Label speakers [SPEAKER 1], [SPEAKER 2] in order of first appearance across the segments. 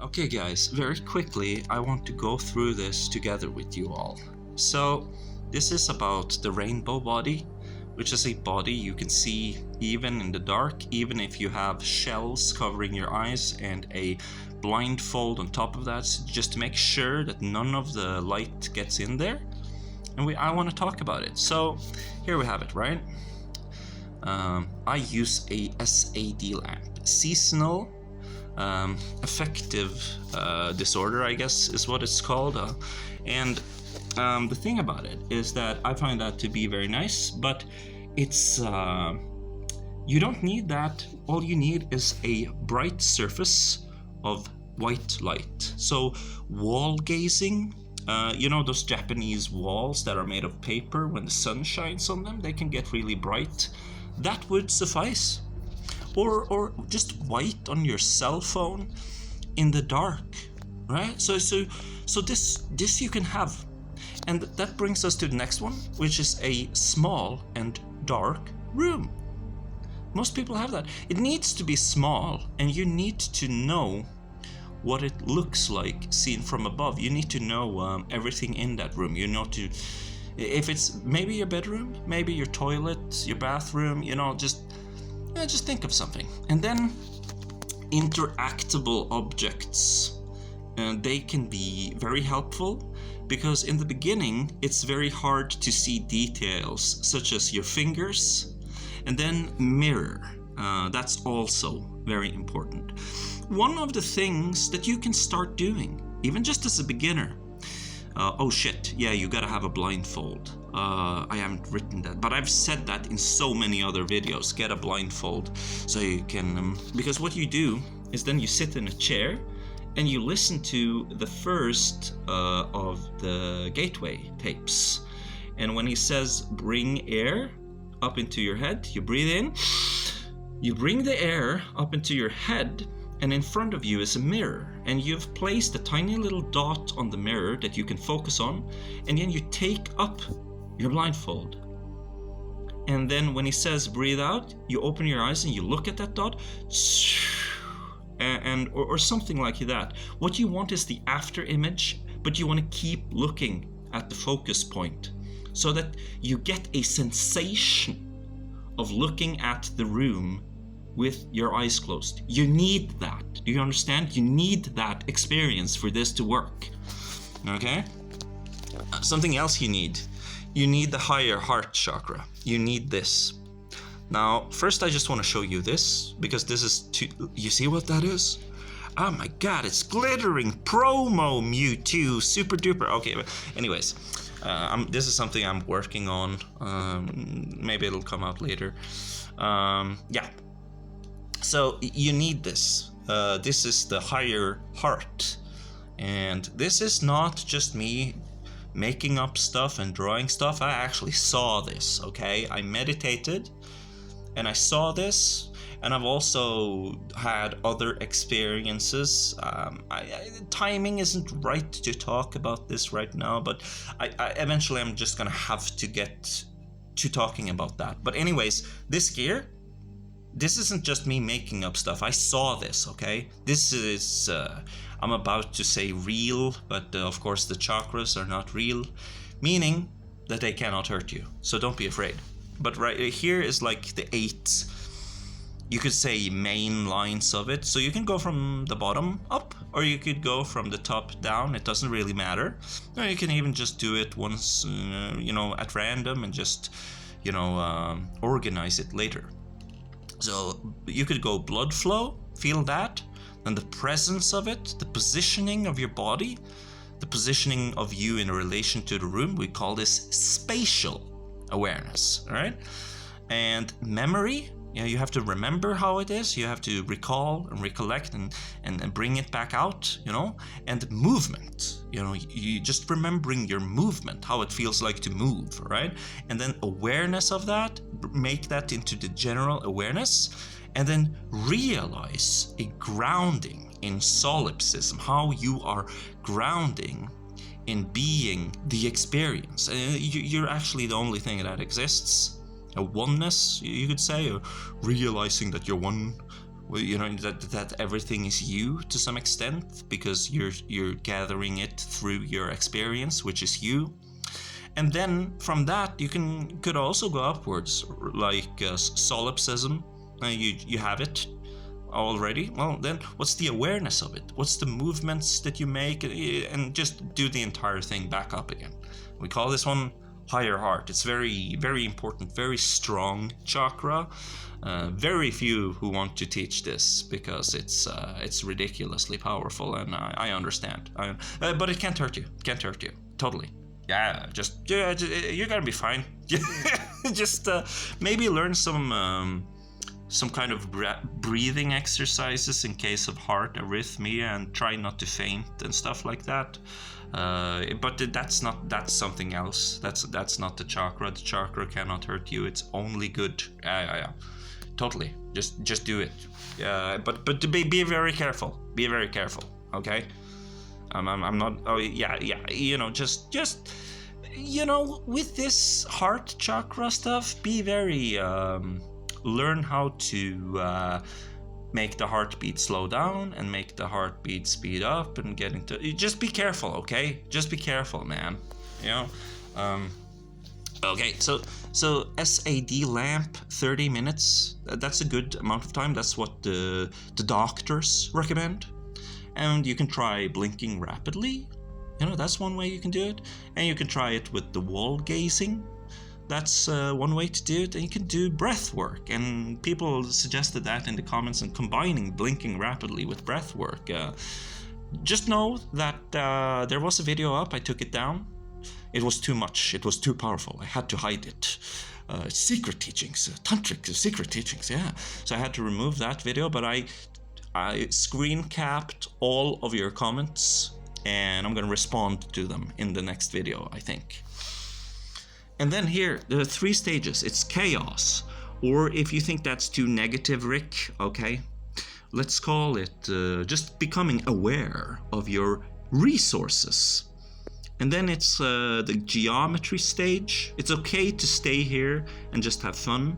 [SPEAKER 1] Okay guys, very quickly I want to go through this together with you all. So this is about the rainbow body, which is a body you can see even in the dark, even if you have shells covering your eyes and a blindfold on top of that, just to make sure that none of the light gets in there. And I want to talk about it. So here we have it, right? I use a SAD lamp, seasonal affective disorder, I guess is what it's called. And the thing about it is that I find that to be very nice, but it's you don't need that. All you need is a bright surface of white light. So wall gazing, you know those Japanese walls that are made of paper, when the sun shines on them they can get really bright. That would suffice. Or just white on your cell phone in the dark, right? So this you can have. And that brings us to the next one, which is a small and dark room. Most people have that. It needs to be small, and you need to know what it looks like seen from above. You need to know everything in that room. You know, to if it's maybe your bedroom, maybe your toilet, your bathroom, you know, just think of something. And then interactable objects, they can be very helpful, because in the beginning it's very hard to see details such as your fingers. And then mirror, that's also very important. One of the things that you can start doing, even just as a beginner, oh shit, yeah, you gotta have a blindfold. I haven't written that, but I've said that in so many other videos. Get a blindfold so you can, because what you do is then you sit in a chair and you listen to the first of the Gateway tapes. And when he says bring air up into your head, you breathe in, you bring the air up into your head, and in front of you is a mirror, and you've placed a tiny little dot on the mirror that you can focus on, and then you take up your blindfold. And then when he says breathe out, you open your eyes and you look at that dot, or something like that. What you want is the after image, but you want to keep looking at the focus point so that you get a sensation of looking at the room with your eyes closed. You need that. Do you understand? You need that experience for this to work. Okay? Something else you need. You need the higher heart chakra. You need this. Now, first I just want to show you this, because this is you see what that is? Oh my god, it's glittering promo Mewtwo, super duper. Okay, but anyways, this is something I'm working on. Maybe it'll come out later. Yeah. So you need this. This is the higher heart. And this is not just me making up stuff and drawing stuff. I actually saw this, okay? I meditated and I saw this, and I've also had other experiences. Timing isn't right to talk about this right now, but I eventually I'm just gonna have to get to talking about that. But anyways, this gear, this isn't just me making up stuff. I saw this, okay? This is, I'm about to say real, but of course the chakras are not real, meaning that they cannot hurt you. So don't be afraid. But right here is like the 8, you could say, main lines of it. So you can go from the bottom up, or you could go from the top down. It doesn't really matter. Or you can even just do it once, you know, at random, and just, you know, organize it later. So you could go blood flow, feel that, and the presence of it, the positioning of your body, the positioning of you in relation to the room. We call this spatial awareness, all right? And memory, you know, you have to remember how it is. You have to recall and recollect and bring it back out, you know? And movement, you know, you just remembering your movement, how it feels like to move, right? And then awareness of that, make that into the general awareness, and then realize a grounding in solipsism, how you are grounding in being the experience. You're actually the only thing that exists. A oneness, you could say, or realizing that you're one you know, that everything is you to some extent, because you're gathering it through your experience, which is you. And then from that you could also go upwards, like solipsism. You have it already. Well, then what's the awareness of it? What's the movements that you make? And just do the entire thing back up again. We call this one higher heart. It's very, very important, very strong chakra. Very few who want to teach this, because it's ridiculously powerful, and I understand. But it can't hurt you. Can't hurt you. Totally. Yeah, you're gonna be fine. Just maybe learn some kind of breathing exercises in case of heart arrhythmia, and try not to faint and stuff like that. But that's something else. That's not the chakra. The chakra cannot hurt you. It's only good. Yeah. Totally. Just do it. But to be very careful. Be very careful. Okay. I'm not. Oh yeah. You know, just you know, with this heart chakra stuff, be very. Learn how to make the heartbeat slow down and make the heartbeat speed up, and get into. Just be careful, okay? Just be careful, man. You know. Okay, so SAD lamp, 30 minutes. That's a good amount of time. That's what the doctors recommend. And you can try blinking rapidly. You know, that's one way you can do it. And you can try it with the wall gazing. That's one way to do it. And you can do breath work. And people suggested that in the comments, and combining blinking rapidly with breath work. Just know that there was a video up. I took it down. It was too much. It was too powerful. I had to hide it. Secret teachings, tantric secret teachings. Yeah. So I had to remove that video. But I screen capped all of your comments, and I'm going to respond to them in the next video, I think. And then here, there are 3 stages. It's chaos, or if you think that's too negative, Rick, okay, let's call it just becoming aware of your resources. And then it's the geometry stage. It's okay to stay here and just have fun.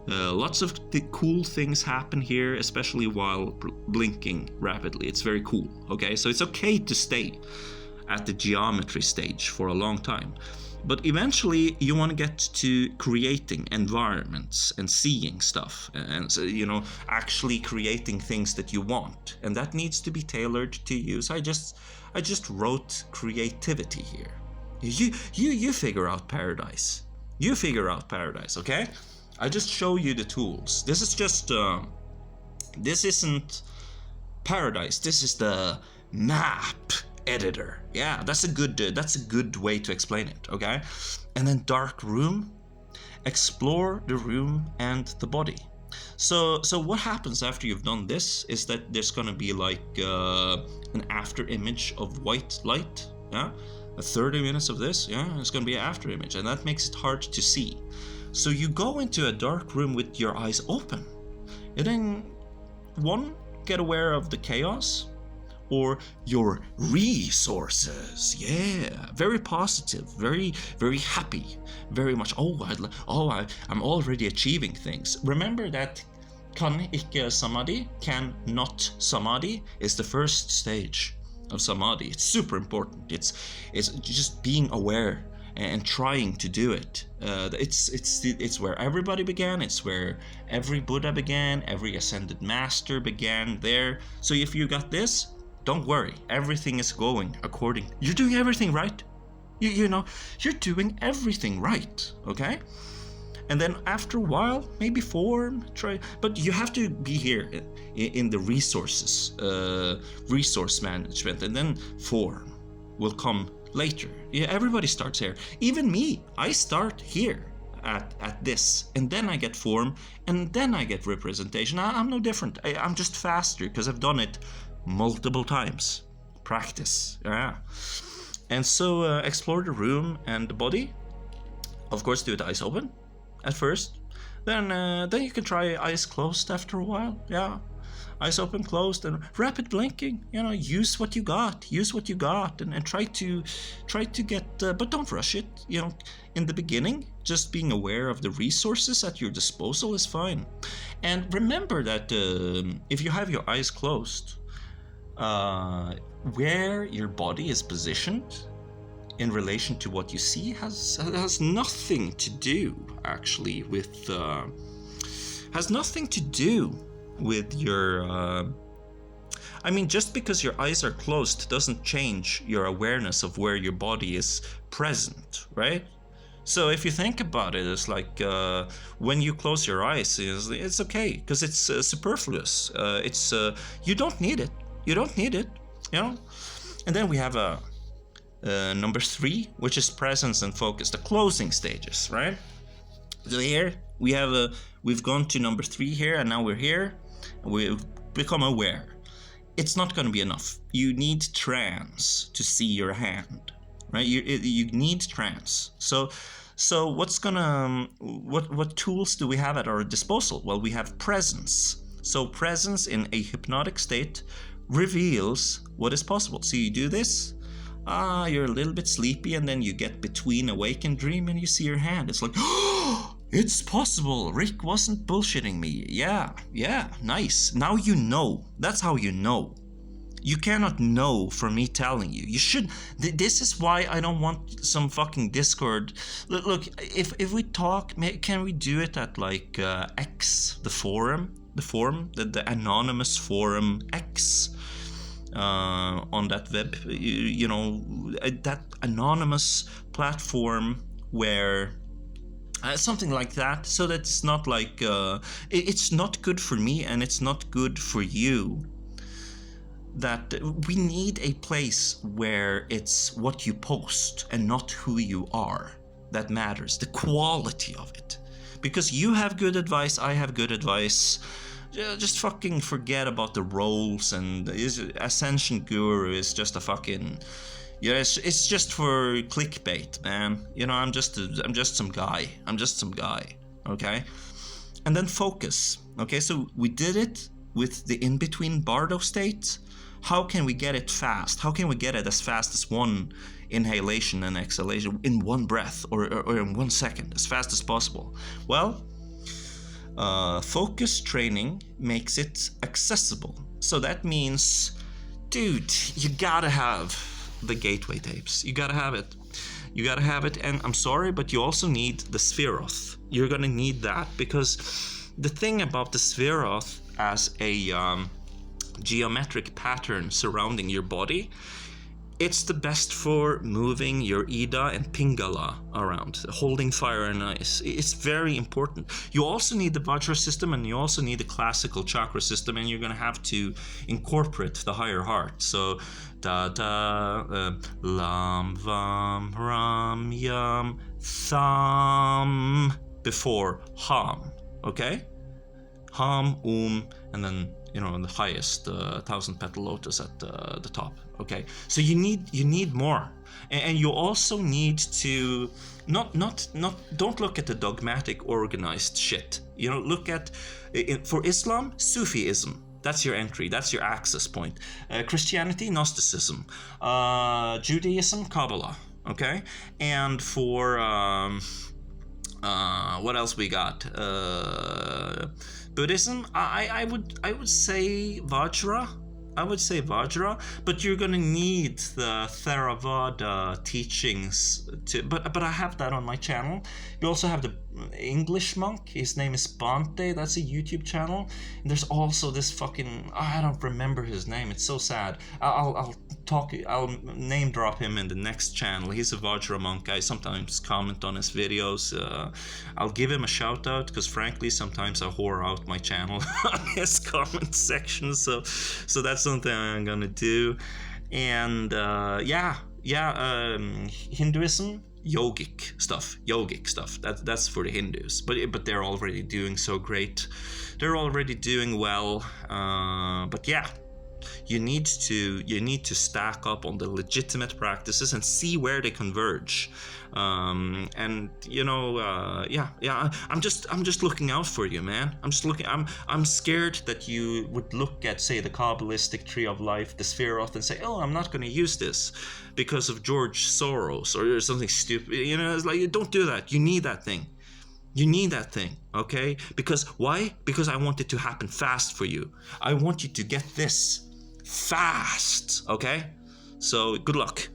[SPEAKER 1] Lots of cool things happen here, especially while blinking rapidly. It's very cool, okay? So it's okay to stay at the geometry stage for a long time. But eventually you want to get to creating environments and seeing stuff, and so, you know, actually creating things that you want. And that needs to be tailored to you. So I just wrote creativity here. You figure out paradise. You figure out paradise, okay? I just show you the tools. This is just this isn't paradise. This is the map editor. Yeah, that's a good way to explain it, okay? And then dark room, explore the room and the body. So what happens after you've done this is that there's gonna be like an after image of white light. Yeah, 30 minutes of this. Yeah, it's gonna be an after image, and that makes it hard to see. So you go into a dark room with your eyes open, and then get aware of the chaos or your resources. Yeah, very positive, very, very happy, very much. I'm already achieving things. Remember that kan ikke samadhi, can not samadhi, is the first stage of samadhi. It's super important. It's just being aware and trying to do it. It's where everybody began. It's where every Buddha began. Every ascended master began there. So if you got this, don't worry. Everything is going according. You're doing everything right. You know, you're doing everything right. Okay. And then after a while, maybe form, try, but you have to be here in the resources, resource management, and then form will come later. Yeah, everybody starts here. Even me, I start here at this, and then I get form, and then I get representation. I'm no different. I'm just faster because I've done it multiple times. Practice, yeah. And so explore the room and the body. Of course, do it eyes open at first. Then you can try eyes closed after a while. Yeah. eyes open, closed, and rapid blinking. Use what you got, and try to get, but don't rush it. In the beginning, just being aware of the resources at your disposal is fine. And remember that if you have your eyes closed, where your body is positioned in relation to what you see has nothing to do actually with your just because your eyes are closed doesn't change your awareness of where your body is present, right? So if you think about it, it's like when you close your eyes, it's okay because it's superfluous. You don't need it. And then we have number 3, which is presence and focus, the closing stages, right? So here we've gone to number 3 here, and now we're here. We've become aware. It's not going to be enough. You need trance to see your hand, right? You need trance. So what tools do we have at our disposal? Well, we have presence. So presence in a hypnotic state reveals what is possible. So you do this. You're a little bit sleepy, and then you get between awake and dream, and you see your hand. It's like, oh, it's possible. Rick wasn't bullshitting me. Yeah, nice. Now you know. That's how you know. You cannot know from me telling you. You should. This is why I don't want some fucking Discord. Look, if we talk, can we do it at like X, the forum, the anonymous forum X? On that web, that anonymous platform where something like that, so that it's not like it's not good for me and it's not good for you. That we need a place where it's what you post and not who you are that matters, the quality of it. Because you have good advice, I have good advice. Just fucking forget about the roles, and Ascension Guru is just a fucking, it's just for clickbait, man. I'm just some guy. Okay? And then focus. Okay, so we did it with the in-between Bardo state. How can we get it fast? How can we get it as fast as one inhalation and exhalation in one breath or in 1 second, as fast as possible? Well, focus training makes it accessible. So that means, dude, you gotta have the gateway tapes. You gotta have it. And I'm sorry, but you also need the Spheroth. You're gonna need that, because the thing about the Spheroth as a geometric pattern surrounding your body, it's the best for moving your Ida and Pingala around, holding fire and ice. It's very important. You also need the Vajra system, and you also need the classical chakra system, and you're going to have to incorporate the higher heart. So, lam, vam, ram, yam, tham, before ham, okay? Ham, and then, the highest 1,000 petal lotus at the top. Okay, so you need more, and you also need to not don't look at the dogmatic organized shit. Look at for Islam, Sufism. That's your entry. That's your access point. Christianity, Gnosticism. Judaism, Kabbalah. Okay, and for what else we got? Buddhism, I would say Vajra. But you're gonna need the Theravada teachings but I have that on my channel. You also have the English monk. His name is Bante. That's a YouTube channel. And there's also this fucking, I don't remember his name. It's so sad. I'll name drop him in the next channel. He's a Vajra monk. I sometimes comment on his videos. I'll give him a shout out, because frankly sometimes I whore out my channel on his comment section. So that's something I'm gonna do. And Hinduism, yogic stuff. That's for the Hindus, but they're already doing so great. They're already doing well. But yeah, You need to stack up on the legitimate practices and see where they converge. And I'm just looking out for you, man. I'm scared that you would look at, say, the Kabbalistic tree of life, the Sphirot, and say, oh, I'm not going to use this because of George Soros or something stupid. It's like, don't do that. You need that thing. You need that thing, okay? Because why? Because I want it to happen fast for you. I want you to get this fast, okay? So good luck.